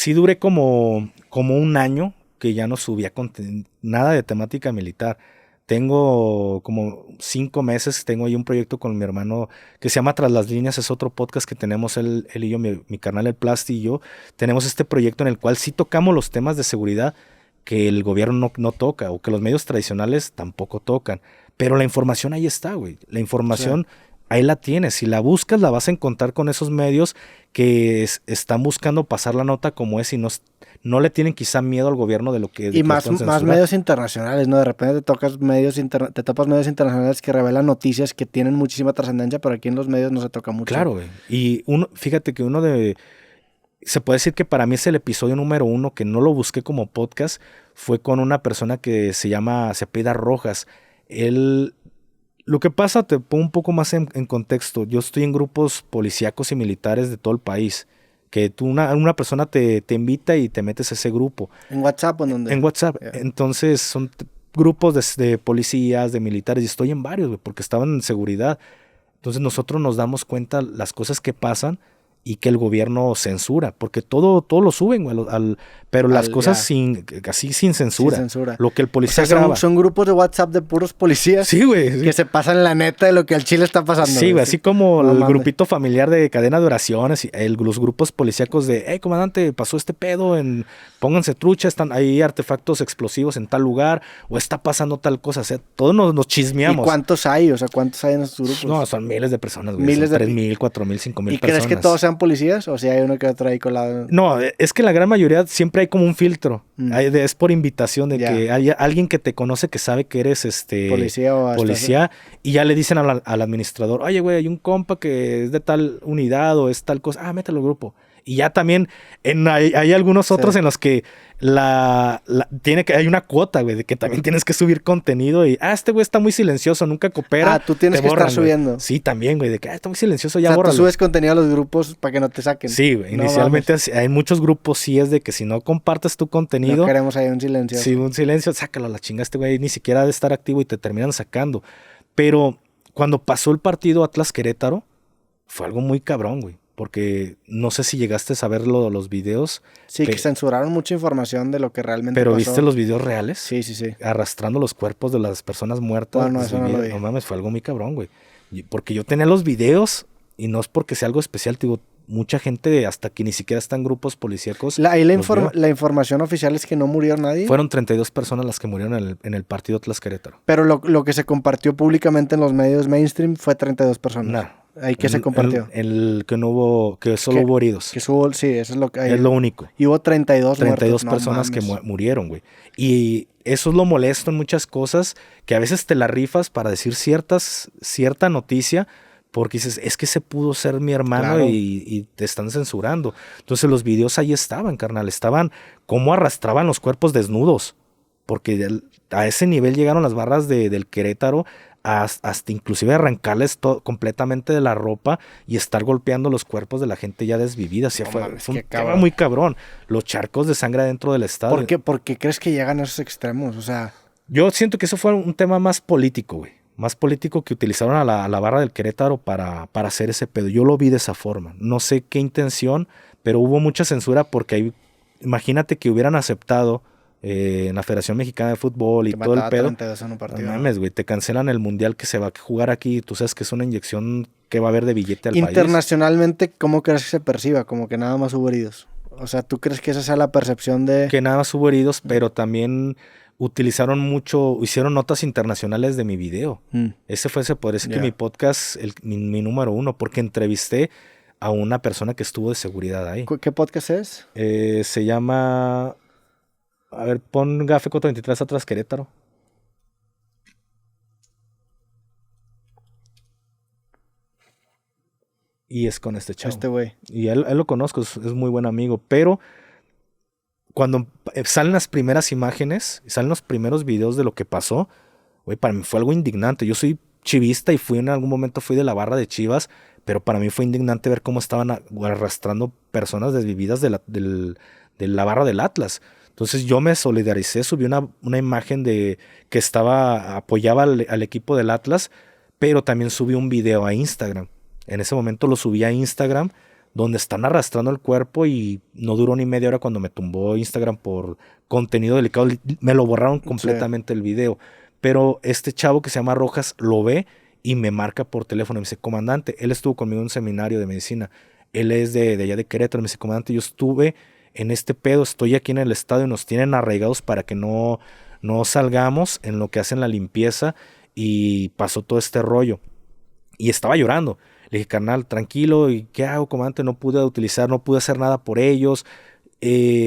sí duré como un año que ya no subía nada de temática militar. Tengo como 5 meses, tengo ahí un proyecto con mi hermano que se llama Tras las Líneas, es otro podcast que tenemos él y yo, mi carnal el Plasti y yo. Tenemos este proyecto en el cual sí tocamos los temas de seguridad que el gobierno no toca o que los medios tradicionales tampoco tocan. Pero la información ahí está, güey. La información ahí la tienes. Si la buscas, la vas a encontrar con esos medios que están buscando pasar la nota como es y no le tienen quizá miedo al gobierno de lo que... Y más medios internacionales, ¿no? De repente te topas medios internacionales que revelan noticias que tienen muchísima trascendencia, pero aquí en los medios no se toca mucho. Claro, güey. Y fíjate que se puede decir que para mí es el episodio número 1, que no lo busqué como podcast, fue con una persona que se apellida Rojas. Lo que pasa, te pongo un poco más en contexto. Yo estoy en grupos policíacos y militares de todo el país. Que una persona te invita y te metes a ese grupo. ¿En WhatsApp o en dónde? En WhatsApp. Yeah. Entonces son grupos de policías, de militares, y estoy en varios, güey, porque estaban en seguridad. Entonces nosotros nos damos cuenta las cosas que pasan y que el gobierno censura, porque todo lo suben, güey, pero las cosas sin censura. Sin censura. Lo que el policía graba. Son grupos de WhatsApp de puros policías. Sí, güey. Sí. Que se pasan la neta de lo que al Chile está pasando. Sí, güey, así como el grupito familiar de cadena de oraciones, los grupos policíacos de, hey, comandante, pasó este pedo, pónganse trucha, hay artefactos explosivos en tal lugar, o está pasando tal cosa, o sea, todos nos chismeamos. ¿Y cuántos hay? O sea, ¿cuántos hay en esos grupos? No, son miles de personas, güey. Miles de 3,000, 4,000, 5,000 personas. ¿Y crees que todos sean policías o si hay uno que otro ahí colado? No, es que la gran mayoría siempre hay como un filtro. Es por invitación de que haya alguien que te conoce que sabe que eres policía y ya le dicen al administrador, oye, güey, hay un compa que es de tal unidad o es tal cosa, mételo al grupo. Y ya también hay algunos otros en los que hay una cuota, güey, de que también tienes que subir contenido y, este güey está muy silencioso, nunca coopera. Tú tienes que estar subiendo. Sí, también, güey, de que está muy silencioso, ya bórralo. Tú subes contenido a los grupos para que no te saquen. Sí, güey, inicialmente hay muchos grupos, sí es de que si no compartes tu contenido. No queremos ahí un silencio. Sí, un silencio, sácalo a la chinga, este güey ni siquiera ha de estar activo y te terminan sacando. Pero cuando pasó el partido Atlas-Querétaro, fue algo muy cabrón, güey. Porque no sé si llegaste a ver los videos. Sí, que censuraron mucha información de lo que realmente pasó. ¿Pero viste los videos reales? Sí. Arrastrando los cuerpos de las personas muertas. Bueno, eso no lo vi. No mames, fue algo muy cabrón, güey. Porque yo tenía los videos, y no es porque sea algo especial, te digo, mucha gente hasta que ni siquiera está en grupos policíacos. La información oficial es que no murió nadie. Fueron 32 personas las que murieron en el partido Atlas-Querétaro. Pero lo que se compartió públicamente en los medios mainstream fue 32 personas. No. ¿Ahí qué se compartió? El que no hubo, que solo hubo heridos. Sí, eso es lo que hay. Es lo único. Y hubo 32 muertos. personas que murieron, güey. Y eso es lo molesto en muchas cosas, que a veces te la rifas para decir cierta noticia, porque dices, es que ese pudo ser mi hermano, claro. y te están censurando. Entonces los videos ahí estaban, carnal. Estaban cómo arrastraban los cuerpos desnudos. Porque a ese nivel llegaron las barras del Querétaro, hasta inclusive arrancarles completamente de la ropa y estar golpeando los cuerpos de la gente ya desvivida. O sea, fue un tema muy cabrón. Los charcos de sangre dentro del estadio. ¿Por qué crees que llegan a esos extremos? O sea, yo siento que eso fue un tema más político, güey. Más político, que utilizaron a la barra del Querétaro para hacer ese pedo. Yo lo vi de esa forma. No sé qué intención, pero hubo mucha censura porque imagínate que hubieran aceptado en la Federación Mexicana de Fútbol y todo el pedo. No mames, güey, te cancelan el mundial que se va a jugar aquí. Tú sabes que es una inyección que va a haber de billete al país. Internacionalmente, ¿cómo crees que se perciba? Como que nada más hubo heridos. O sea, ¿tú crees que esa sea la percepción de...? Que nada más hubo heridos, pero también hicieron notas internacionales de mi video. Ese se podría decir que mi podcast, mi número 1, porque entrevisté a una persona que estuvo de seguridad ahí. ¿Qué podcast es? Se llama... A ver, pon Gafeco 33 Atlas Querétaro. Y es con este chavo. Este güey. Y él lo conozco, es muy buen amigo. Pero cuando salen las primeras imágenes, salen los primeros videos de lo que pasó, güey, para mí fue algo indignante. Yo soy chivista y en algún momento fui de la barra de Chivas, pero para mí fue indignante ver cómo estaban arrastrando personas desvividas de la barra del Atlas. Entonces yo me solidaricé, subí una imagen de que apoyaba al equipo del Atlas, pero también subí un video a Instagram. En ese momento lo subí a Instagram donde están arrastrando el cuerpo y no duró ni media hora cuando me tumbó Instagram por contenido delicado. Me lo borraron completamente el video. Pero este chavo que se llama Rojas lo ve y me marca por teléfono y me dice, comandante, él estuvo conmigo en un seminario de medicina. Él es de allá de Querétaro. Me dice, comandante, yo estuve en este pedo, estoy aquí en el estadio, nos tienen arraigados para que no salgamos en lo que hacen la limpieza y pasó todo este rollo. Y estaba llorando. Le dije, carnal, tranquilo, ¿y qué hago, comandante? No pude hacer nada por ellos.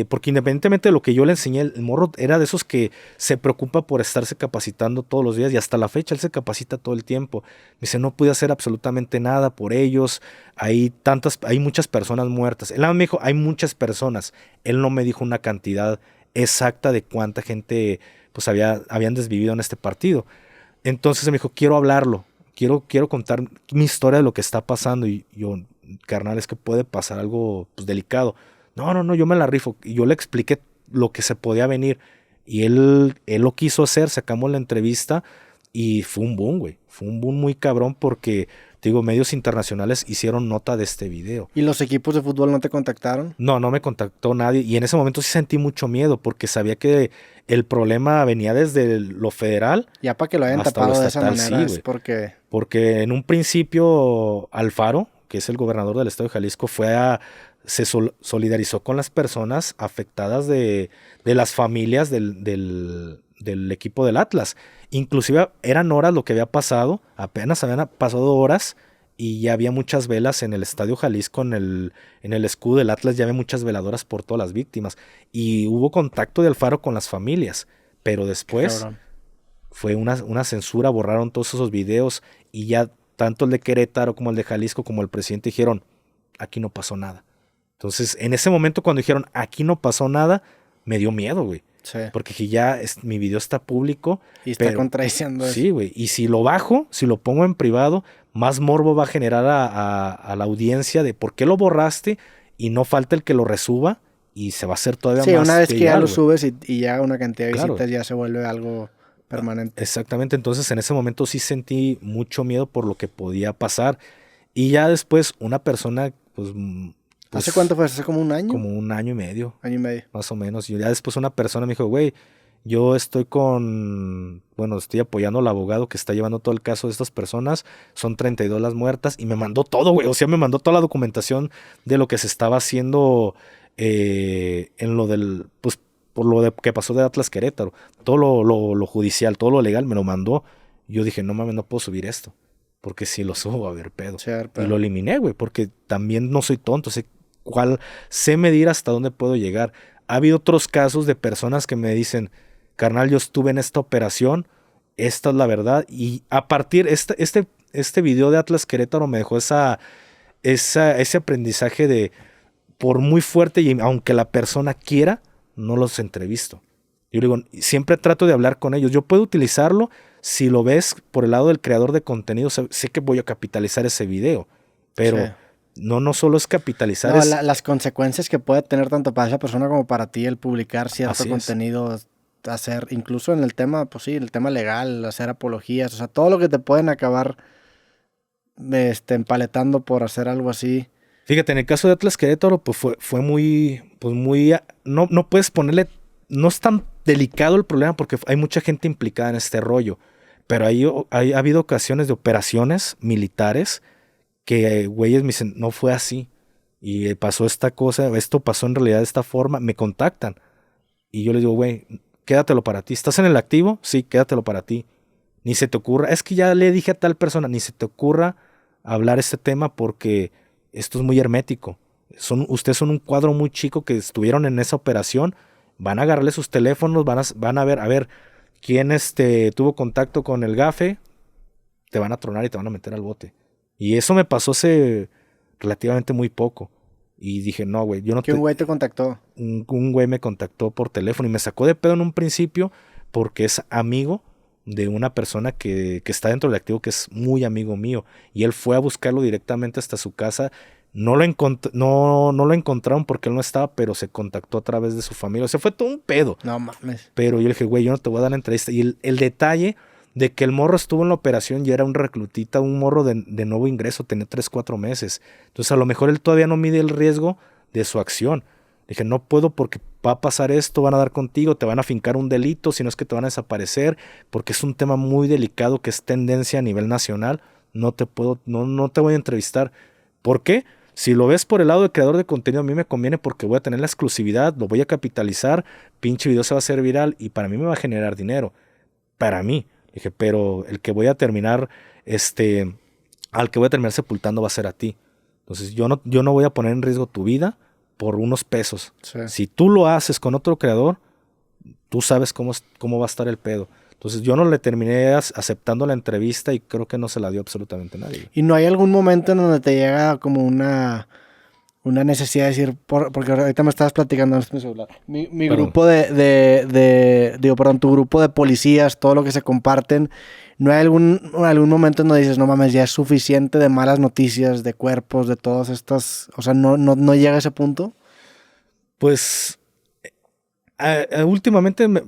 Porque independientemente de lo que yo le enseñé, el morro era de esos que se preocupa por estarse capacitando todos los días y hasta la fecha él se capacita todo el tiempo. Me dice, no pude hacer absolutamente nada por ellos. Hay muchas personas muertas. Él me dijo, hay muchas personas. Él no me dijo una cantidad exacta de cuánta gente pues habían desvivido en este partido. Entonces me dijo, quiero hablarlo. Quiero contar mi historia de lo que está pasando. Y yo, carnal, es que puede pasar algo pues, delicado. No, yo me la rifo. Y yo le expliqué lo que se podía venir. Y él lo quiso hacer. Sacamos la entrevista y fue un boom, güey. Fue un boom muy cabrón porque, te digo, medios internacionales hicieron nota de este video. ¿Y los equipos de fútbol no te contactaron? No me contactó nadie. Y en ese momento sí sentí mucho miedo porque sabía que el problema venía desde lo federal. Ya para que lo hayan tapado de esa manera, sí, porque en un principio Alfaro, que es el gobernador del estado de Jalisco, se solidarizó con las personas afectadas de las familias del equipo del Atlas. Inclusive eran horas lo que había pasado, apenas habían pasado horas y ya había muchas velas en el Estadio Jalisco, en el escudo del Atlas, ya había muchas veladoras por todas las víctimas. Y hubo contacto de Alfaro con las familias, pero después fue una censura, borraron todos esos videos y ya tanto el de Querétaro como el de Jalisco como el presidente dijeron, aquí no pasó nada. Entonces, en ese momento cuando dijeron, aquí no pasó nada, me dio miedo, güey. Sí. Porque ya mi video está público. Y está contradiciendo eso. Sí, güey. Y si lo bajo, si lo pongo en privado, más morbo va a generar a la audiencia de por qué lo borraste y no falta el que lo resuba y se va a hacer todavía más. Sí, una vez que ya lo subes y ya una cantidad de visitas ya se vuelve algo permanente. Exactamente. Entonces, en ese momento sí sentí mucho miedo por lo que podía pasar. Y ya después una persona, pues ¿hace cuánto fue? ¿Hace como un año? Como un año y medio. Año y medio. Más o menos. Y ya después una persona me dijo, güey, yo estoy apoyando al abogado que está llevando todo el caso de estas personas. Son 32 las muertas. Y me mandó todo, güey. O sea, me mandó toda la documentación de lo que se estaba haciendo en lo del, pues, por lo que pasó de Atlas Querétaro. Todo lo judicial, todo lo legal me lo mandó. Yo dije, no mames, no puedo subir esto. Porque si lo subo va a haber pedo. Sí, y lo eliminé, güey, porque también no soy tonto. Sé medir hasta dónde puedo llegar. Ha habido otros casos de personas que me dicen, carnal, yo estuve en esta operación, esta es la verdad. Y a partir, este video de Atlas Querétaro me dejó ese aprendizaje de, por muy fuerte y aunque la persona quiera, no los entrevisto. Yo digo, siempre trato de hablar con ellos. Yo puedo utilizarlo. Si lo ves por el lado del creador de contenido, sé que voy a capitalizar ese video, pero sí. no solo es capitalizar. Las consecuencias que puede tener tanto para esa persona como para ti el publicar cierto contenido, hacer, incluso en el tema, pues sí, el tema legal, hacer apologías, o sea, todo lo que te pueden acabar empaletando por hacer algo así. Fíjate, en el caso de Atlas Querétaro, pues fue muy, no puedes ponerle, no es tan delicado el problema porque hay mucha gente implicada en este rollo. Pero ha habido ocasiones de operaciones militares que güeyes me dicen, no fue así. Y pasó esta cosa, esto pasó en realidad de esta forma. Me contactan. Y yo les digo, güey, quédatelo para ti. ¿Estás en el activo? Sí, quédatelo para ti. Ni se te ocurra, es que ya le dije a tal persona, ni se te ocurra hablar este tema porque esto es muy hermético. Ustedes son un cuadro muy chico que estuvieron en esa operación. Van a agarrarle sus teléfonos, van a ver quién tuvo contacto con el gafe, te van a tronar y te van a meter al bote. Y eso me pasó hace relativamente muy poco. Y dije, no, güey, yo no. ¿Qué un güey te contactó? Un güey me contactó por teléfono y me sacó de pedo en un principio porque es amigo de una persona que está dentro del activo que es muy amigo mío. Y él fue a buscarlo directamente hasta su casa. No lo encontraron porque él no estaba, pero se contactó a través de su familia. O sea, fue todo un pedo. No mames. Pero yo le dije, güey, yo no te voy a dar la entrevista. Y el detalle de que el morro estuvo en la operación y era un reclutita, un morro de nuevo ingreso, tenía 3, 4 meses. Entonces a lo mejor él todavía no mide el riesgo de su acción. Dije, no puedo porque va a pasar esto, van a dar contigo, te van a fincar un delito, si no es que te van a desaparecer, porque es un tema muy delicado que es tendencia a nivel nacional. No te puedo, no te voy a entrevistar. ¿Por qué? Si lo ves por el lado de creador de contenido, a mí me conviene porque voy a tener la exclusividad, lo voy a capitalizar, pinche video se va a hacer viral y para mí me va a generar dinero. Para mí. Dije, pero el que voy a terminar, al que voy a terminar sepultando va a ser a ti. Entonces yo no voy a poner en riesgo tu vida por unos pesos. Sí. Si tú lo haces con otro creador, tú sabes cómo va a estar el pedo. Entonces yo no le terminé aceptando la entrevista y creo que no se la dio absolutamente nadie. ¿Y no hay algún momento en donde te llega como una necesidad de decir, porque ahorita me estabas platicando, no es mi celular, mi grupo tu grupo de policías, todo lo que se comparten, ¿no hay algún momento en donde dices, no mames, ya es suficiente de malas noticias, de cuerpos, de todas estas, o sea, no llega a ese punto? Pues últimamente, me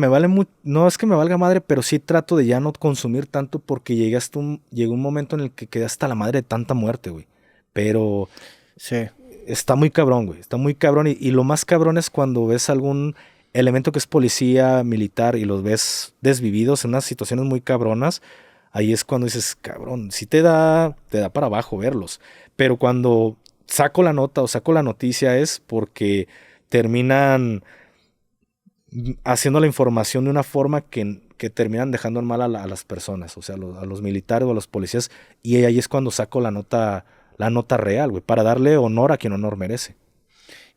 vale mucho, no es que me valga madre, pero sí trato de ya no consumir tanto porque llegó un momento en el que quedé hasta la madre de tanta muerte, güey. Pero sí, está muy cabrón, güey, está muy cabrón y lo más cabrón es cuando ves algún elemento que es policía, militar y los ves desvividos en unas situaciones muy cabronas. Ahí es cuando dices, cabrón, sí te da para abajo verlos. Pero cuando saco la nota o saco la noticia es porque terminan haciendo la información de una forma que terminan dejando en mal a las personas, o sea, a los militares o a los policías, y ahí es cuando saco la nota real, güey, para darle honor a quien honor merece.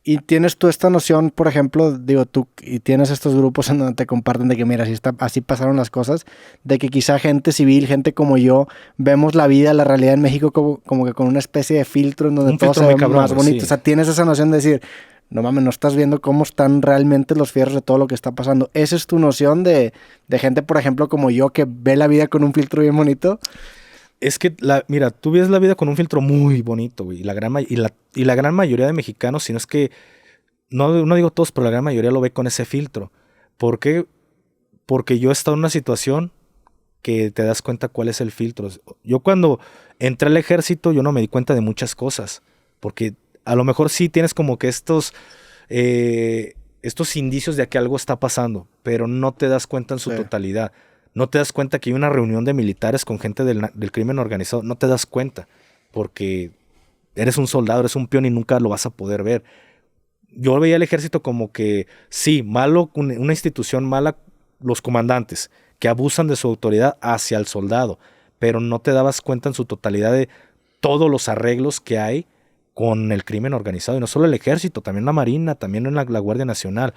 Y tienes tú esta noción, por ejemplo, tú y tienes estos grupos en donde te comparten de que mira, así pasaron las cosas, de que quizá gente civil, gente como yo, vemos la vida, la realidad en México como que con una especie de filtro en donde todo se ve más bonito. Sí. O sea, tienes esa noción de decir, no mames, no estás viendo cómo están realmente los fierros de todo lo que está pasando. ¿Esa es tu noción de gente, por ejemplo, como yo, que ve la vida con un filtro bien bonito? Es que, mira, tú ves la vida con un filtro muy bonito, güey. Y la gran mayoría de mexicanos, si no es que, no digo todos, pero la gran mayoría lo ve con ese filtro. ¿Por qué? Porque yo he estado en una situación que te das cuenta cuál es el filtro. Yo cuando entré al ejército, yo no me di cuenta de muchas cosas. Porque a lo mejor sí tienes como que estos indicios de que algo está pasando, pero no te das cuenta en su totalidad. No te das cuenta que hay una reunión de militares con gente del crimen organizado. No te das cuenta porque eres un soldado, eres un peón y nunca lo vas a poder ver. Yo veía el ejército como que, sí, malo, una institución mala, los comandantes, que abusan de su autoridad hacia el soldado, pero no te dabas cuenta en su totalidad de todos los arreglos que hay con el crimen organizado. Y no solo el ejército, también la marina, también en la Guardia Nacional.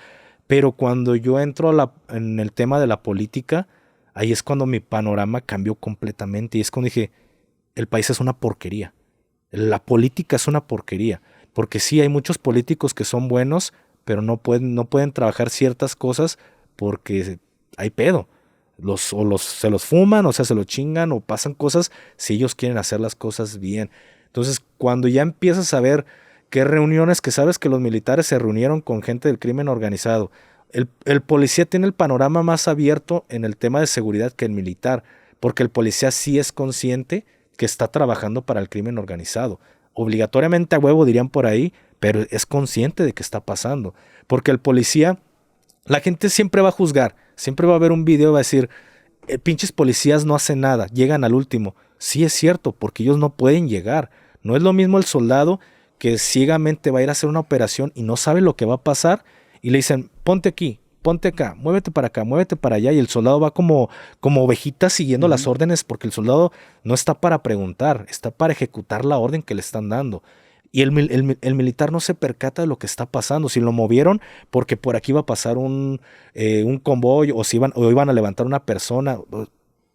Pero cuando yo entro en el tema de la política, ahí es cuando mi panorama cambió completamente y es cuando dije, el país es una porquería, la política es una porquería, porque sí hay muchos políticos que son buenos, pero no pueden trabajar ciertas cosas porque hay pedo, se los fuman, o sea, se lo chingan o pasan cosas si ellos quieren hacer las cosas bien. Entonces, cuando ya empiezas a ver qué reuniones, que sabes que los militares se reunieron con gente del crimen organizado, el policía tiene el panorama más abierto en el tema de seguridad que el militar, porque el policía sí es consciente que está trabajando para el crimen organizado. Obligatoriamente a huevo dirían por ahí, pero es consciente de que está pasando. Porque el policía, la gente siempre va a juzgar, siempre va a ver un video y va a decir, pinches policías no hacen nada, llegan al último. Sí es cierto, porque ellos no pueden llegar. No es lo mismo el soldado que ciegamente va a ir a hacer una operación y no sabe lo que va a pasar, y le dicen, ponte aquí, ponte acá, muévete para allá, y el soldado va como ovejita siguiendo las órdenes, porque el soldado no está para preguntar, está para ejecutar la orden que le están dando. Y el militar no se percata de lo que está pasando. Si lo movieron porque por aquí iba a pasar un convoy o iban a levantar una persona,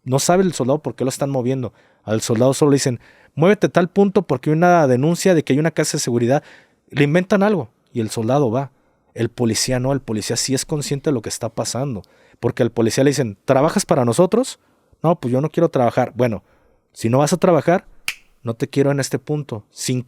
no sabe el soldado por qué lo están moviendo. Al soldado solo le dicen, muévete a tal punto porque hay una denuncia de que hay una casa de seguridad. Le inventan algo y el soldado va. El policía no, el policía sí es consciente de lo que está pasando. Porque al policía le dicen, ¿trabajas para nosotros? No, pues yo no quiero trabajar. Bueno, si no vas a trabajar, no te quiero en este punto. Sin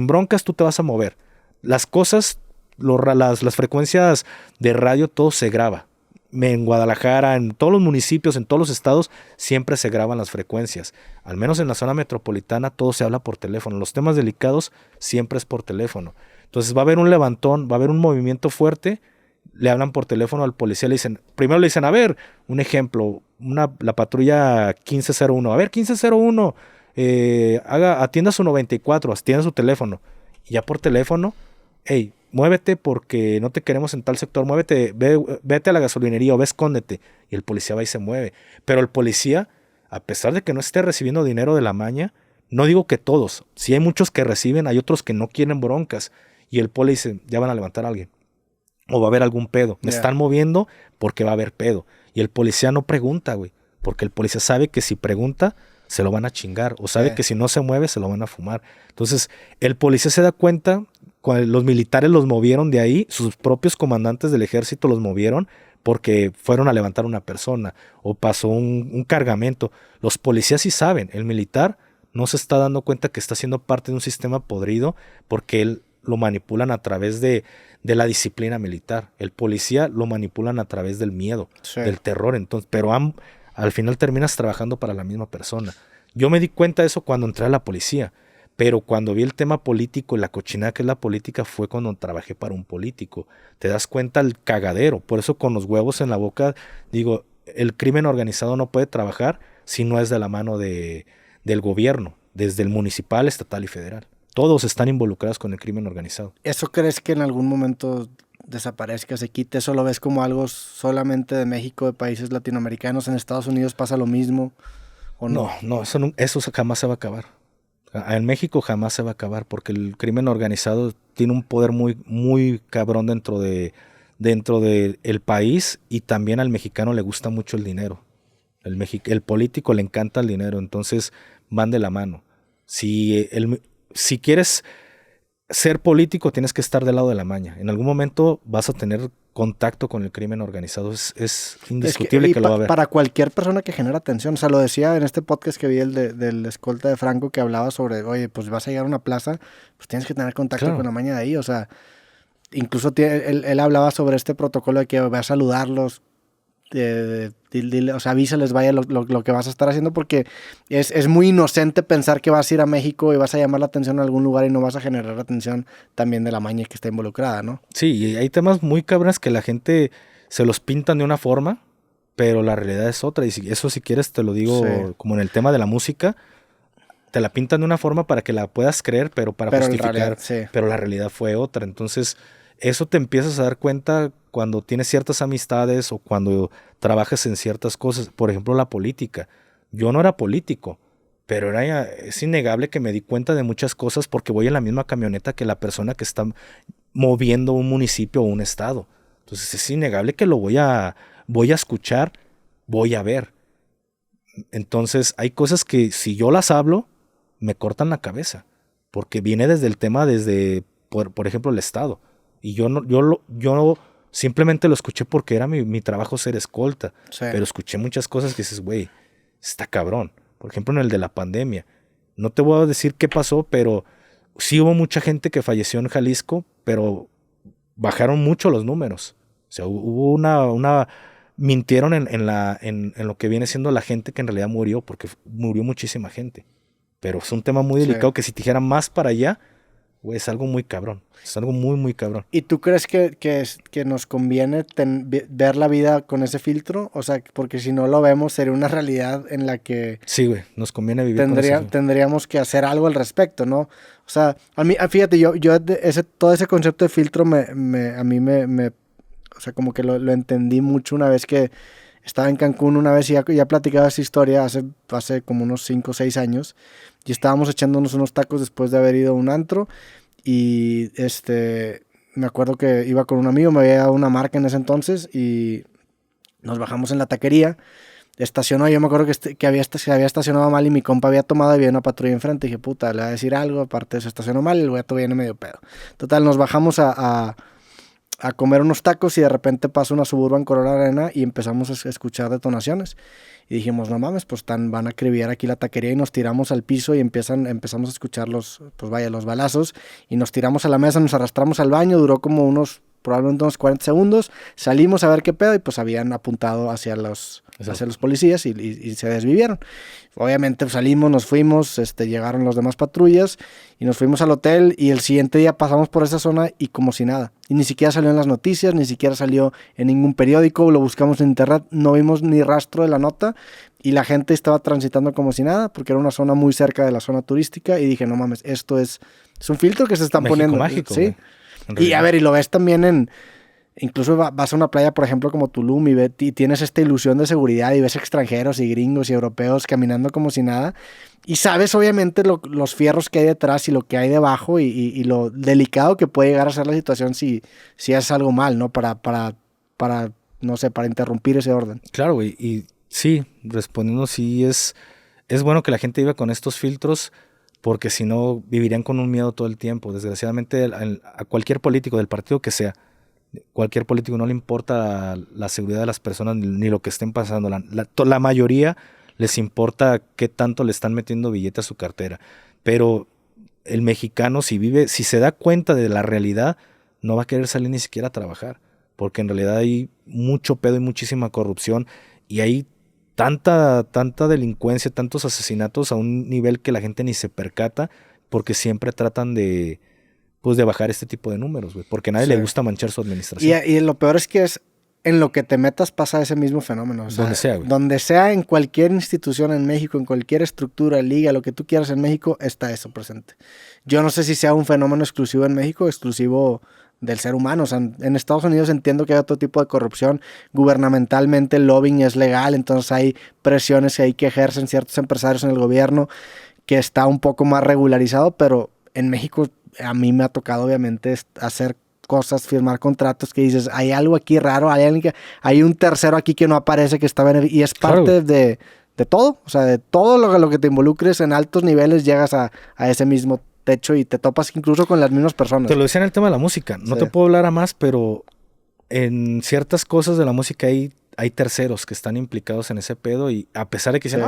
broncas tú te vas a mover. Las cosas, las frecuencias de radio, todo se graba. en Guadalajara, en todos los municipios, en todos los estados, siempre se graban las frecuencias. Al menos en la zona metropolitana todo se habla por teléfono. Los temas delicados siempre es por teléfono. Entonces va a haber un levantón, va a haber un movimiento fuerte, le hablan por teléfono al policía, primero le dicen, a ver, un ejemplo, la patrulla 1501, a ver, 1501, atienda su 94, atienda su teléfono. Y ya por teléfono, hey, muévete porque no te queremos en tal sector, muévete, vete a la gasolinería o ve, escóndete. Y el policía va y se mueve. Pero el policía, a pesar de que no esté recibiendo dinero de la maña, no digo que todos, si hay muchos que reciben, hay otros que no quieren broncas. Y el policía dice, ya van a levantar a alguien. O va a haber algún pedo. Me están moviendo porque va a haber pedo. Y el policía no pregunta, güey. Porque el policía sabe que si pregunta, se lo van a chingar. O sabe que si no se mueve, se lo van a fumar. Entonces, el policía se da cuenta, cuando los militares los movieron de ahí, sus propios comandantes del ejército los movieron porque fueron a levantar a una persona. O pasó un cargamento. Los policías sí saben. El militar no se está dando cuenta que está siendo parte de un sistema podrido porque él lo manipulan a través de la disciplina militar. El policía lo manipulan a través del miedo, del terror. Entonces, pero al final terminas trabajando para la misma persona. Yo me di cuenta de eso cuando entré a la policía, pero cuando vi el tema político y la cochinada que es la política fue cuando trabajé para un político. Te das cuenta el cagadero. Por eso con los huevos en la boca digo, el crimen organizado no puede trabajar si no es de la mano del gobierno, desde el municipal, estatal y federal. Todos están involucrados con el crimen organizado. ¿Eso crees que en algún momento desaparezca, se quite? ¿Eso lo ves como algo solamente de México, de países latinoamericanos? ¿En Estados Unidos pasa lo mismo o no? No, eso jamás se va a acabar. En México jamás se va a acabar porque el crimen organizado tiene un poder muy, muy cabrón dentro del país, y también al mexicano le gusta mucho el dinero. El político le encanta el dinero, entonces van de la mano. Si quieres ser político, tienes que estar del lado de la maña. En algún momento vas a tener contacto con el crimen organizado. Es indiscutible que lo va a haber. Para cualquier persona que genera tensión. O sea, lo decía en este podcast que vi, del escolta de Franco, que hablaba sobre, oye, pues vas a llegar a una plaza, pues tienes que tener contacto con la maña de ahí. O sea, incluso él hablaba sobre este protocolo de que va a saludarlos. O sea, avísales, vaya lo que vas a estar haciendo, porque es muy inocente pensar que vas a ir a México y vas a llamar la atención a algún lugar y no vas a generar la atención también de la maña que está involucrada, ¿no? Sí, y hay temas muy cabrones que la gente se los pintan de una forma, pero la realidad es otra. Y eso, si quieres, te lo digo como en el tema de la música, te la pintan de una forma para que la puedas creer, pero justificar. Pero la realidad fue otra. Entonces, eso te empiezas a dar cuenta cuando tienes ciertas amistades o cuando trabajas en ciertas cosas. Por ejemplo, la política. Yo no era político, pero es innegable que me di cuenta de muchas cosas porque voy en la misma camioneta que la persona que está moviendo un municipio o un estado. Entonces es innegable que lo voy a escuchar, voy a ver. Entonces hay cosas que si yo las hablo, me cortan la cabeza, porque viene desde el tema, por ejemplo, el estado. Y yo simplemente lo escuché porque era mi trabajo ser escolta. Sí. Pero escuché muchas cosas que dices, güey, está cabrón. Por ejemplo, en el de la pandemia. No te voy a decir qué pasó, pero sí hubo mucha gente que falleció en Jalisco, pero bajaron mucho los números. O sea, hubo mintieron en lo que viene siendo la gente que en realidad murió, porque murió muchísima gente. Pero es un tema muy delicado que si te dijeran más para allá, güey, es algo muy cabrón. Es algo muy, muy cabrón. ¿Y tú crees que nos conviene ver la vida con ese filtro? O sea, porque si no lo vemos, sería una realidad en la que... Sí, güey, nos conviene vivir con eso. Tendríamos que hacer algo al respecto, ¿no? O sea, a mí, fíjate, todo ese concepto de filtro a mí me o sea, como que lo entendí mucho una vez que estaba en Cancún una vez y ya platicaba esa historia hace como unos 5 o 6 años, y estábamos echándonos unos tacos después de haber ido a un antro, y me acuerdo que iba con un amigo, me había dado una marca en ese entonces, y nos bajamos en la taquería, estacionó, yo me acuerdo que se había estacionado mal y mi compa había tomado y había una patrulla enfrente, y dije, puta, le voy a decir algo, aparte se estacionó mal y el güey viene medio pedo. Total, nos bajamos a comer unos tacos y de repente pasa una Suburban Corona Arena y empezamos a escuchar detonaciones. Y dijimos, no mames, pues van a acribillar aquí la taquería, y nos tiramos al piso y empezamos a escuchar los balazos, y nos tiramos a la mesa, nos arrastramos al baño, duró como unos probablemente unos 40 segundos, salimos a ver qué pedo y pues habían apuntado hacia los policías y se desvivieron. Obviamente pues, salimos, nos fuimos, llegaron las demás patrullas y nos fuimos al hotel y el siguiente día pasamos por esa zona y como si nada. Y ni siquiera salió en las noticias, ni siquiera salió en ningún periódico, lo buscamos en internet, no vimos ni rastro de la nota y la gente estaba transitando como si nada porque era una zona muy cerca de la zona turística y dije, no mames, esto es un filtro que se están México poniendo. Mágico, sí. Y a ver, y lo ves también incluso vas a una playa, por ejemplo, como Tulum y tienes esta ilusión de seguridad y ves extranjeros y gringos y europeos caminando como si nada. Y sabes, obviamente, los fierros que hay detrás y lo que hay debajo y lo delicado que puede llegar a ser la situación si haces algo mal, ¿no? Para, no sé, para interrumpir ese orden. Claro, güey. Y sí, respondiendo, sí es bueno que la gente viva con estos filtros porque si no vivirían con un miedo todo el tiempo. Desgraciadamente a cualquier político del partido que sea, cualquier político no le importa la seguridad de las personas ni lo que estén pasando. La mayoría les importa qué tanto le están metiendo billete a su cartera. Pero el mexicano si se da cuenta de la realidad, no va a querer salir ni siquiera a trabajar. Porque en realidad hay mucho pedo y muchísima corrupción y hay tanta delincuencia, tantos asesinatos a un nivel que la gente ni se percata porque siempre tratan de bajar este tipo de números, güey, porque a nadie le gusta manchar su administración. Y lo peor es que en lo que te metas pasa ese mismo fenómeno. O sea, donde sea, güey. Donde sea, en cualquier institución en México, en cualquier estructura, liga, lo que tú quieras en México, está eso presente. Yo no sé si sea un fenómeno exclusivo en México, exclusivo del ser humano. O sea, en Estados Unidos entiendo que hay otro tipo de corrupción. Gubernamentalmente el lobbying es legal, entonces hay presiones que ejercen ciertos empresarios en el gobierno que está un poco más regularizado, pero en México a mí me ha tocado obviamente hacer cosas, firmar contratos que dices, hay algo aquí raro, hay un tercero aquí que no aparece que está y es parte de todo, o sea, de todo lo que te involucres en altos niveles llegas a ese mismo techo y te topas incluso con las mismas personas. Te lo decía en el tema de la música, no te puedo hablar a más, pero en ciertas cosas de la música hay terceros que están implicados en ese pedo y a pesar de que dicen,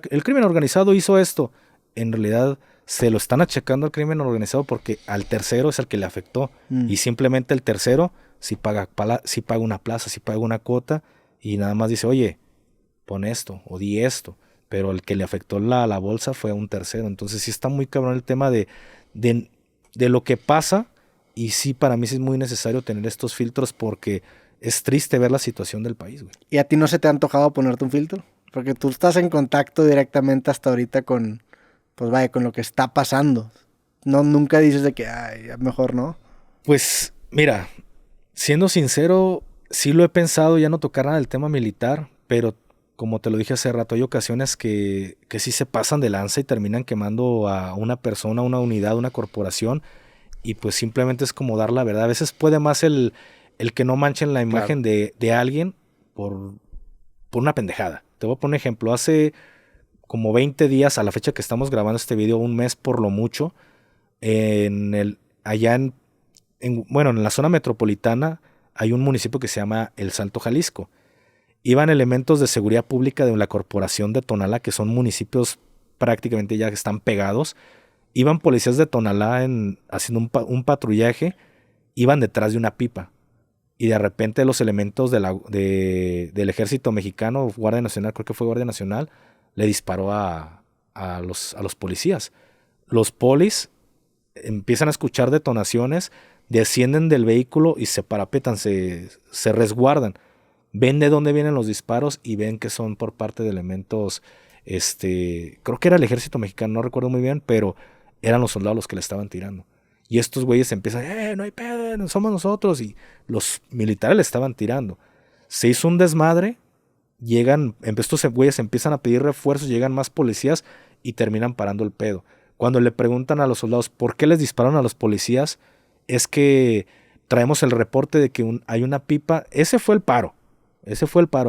el crimen organizado hizo esto, en realidad se lo están achacando al crimen organizado porque al tercero es el que le afectó y simplemente el tercero sí paga una plaza, sí paga una cuota y nada más dice, oye, pon esto o di esto, pero el que le afectó la bolsa fue a un tercero. Entonces sí está muy cabrón el tema de lo que pasa y sí para mí sí es muy necesario tener estos filtros porque es triste ver la situación del país, güey. ¿Y a ti no se te ha antojado ponerte un filtro? Porque tú estás en contacto directamente hasta ahorita con lo que está pasando. No, nunca dices de que, mejor no. Pues, mira, siendo sincero, sí lo he pensado ya no tocar nada del tema militar, pero como te lo dije hace rato, hay ocasiones que sí se pasan de lanza y terminan quemando a una persona, una unidad, una corporación, y pues simplemente es como dar la verdad. A veces puede más el que no manchen la imagen de alguien por una pendejada. Te voy a poner un ejemplo. Hace como 20 días a la fecha que estamos grabando este video, un mes por lo mucho, allá en la zona metropolitana hay un municipio que se llama El Salto, Jalisco. Iban elementos de seguridad pública de la corporación de Tonalá, que son municipios prácticamente ya que están pegados. Iban policías de Tonalá haciendo un patrullaje, iban detrás de una pipa. Y de repente los elementos del ejército mexicano, Guardia Nacional, creo que fue Guardia Nacional, le disparó a los policías. Los polis empiezan a escuchar detonaciones, descienden del vehículo y se parapetan, se resguardan. Ven de dónde vienen los disparos y ven que son por parte de elementos, creo que era el ejército mexicano, no recuerdo muy bien, pero eran los soldados los que le estaban tirando. Y estos güeyes empiezan, no hay pedo, somos nosotros. Y los militares le estaban tirando. Se hizo un desmadre. Estos güeyes empiezan a pedir refuerzos, llegan más policías y terminan parando el pedo. Cuando le preguntan a los soldados por qué les dispararon a los policías, es que traemos el reporte de que hay una pipa. Ese fue el paro.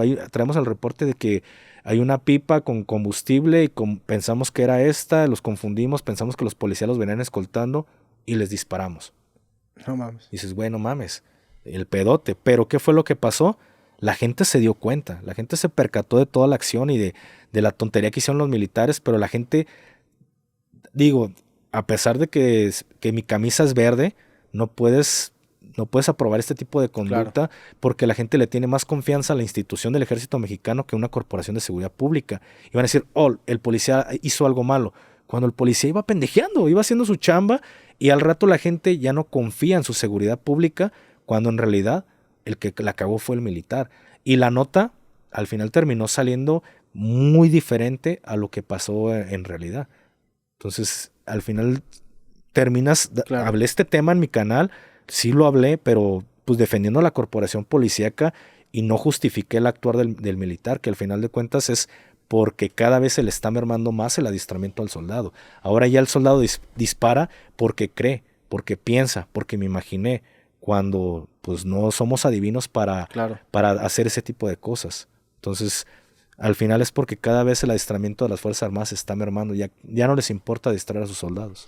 Ahí traemos el reporte de que hay una pipa con combustible y pensamos que era esta, los confundimos, pensamos que los policías los venían escoltando y les disparamos. No mames. Dices, güey, no mames, el pedote. Pero ¿qué fue lo que pasó? La gente se dio cuenta, la gente se percató de toda la acción y de la tontería que hicieron los militares, pero la gente, digo, a pesar de que mi camisa es verde, no puedes no puedes aprobar este tipo de conducta porque la gente le tiene más confianza a la institución del ejército mexicano que a una corporación de seguridad pública. Y van a decir, oh, el policía hizo algo malo. Cuando el policía iba pendejeando, iba haciendo su chamba y al rato la gente ya no confía en su seguridad pública cuando en realidad el que la cagó fue el militar. Y la nota al final terminó saliendo muy diferente a lo que pasó en realidad. Entonces, al final terminas, hablé este tema en mi canal, sí lo hablé, pero pues defendiendo a la corporación policíaca y no justifiqué el actuar del militar, que al final de cuentas es porque cada vez se le está mermando más el adiestramiento al soldado. Ahora ya el soldado dispara porque cree, porque piensa, porque me imaginé, cuando pues no somos adivinos para hacer ese tipo de cosas. Entonces, al final es porque cada vez el adiestramiento de las Fuerzas Armadas se está mermando, ya no les importa adiestrar a sus soldados.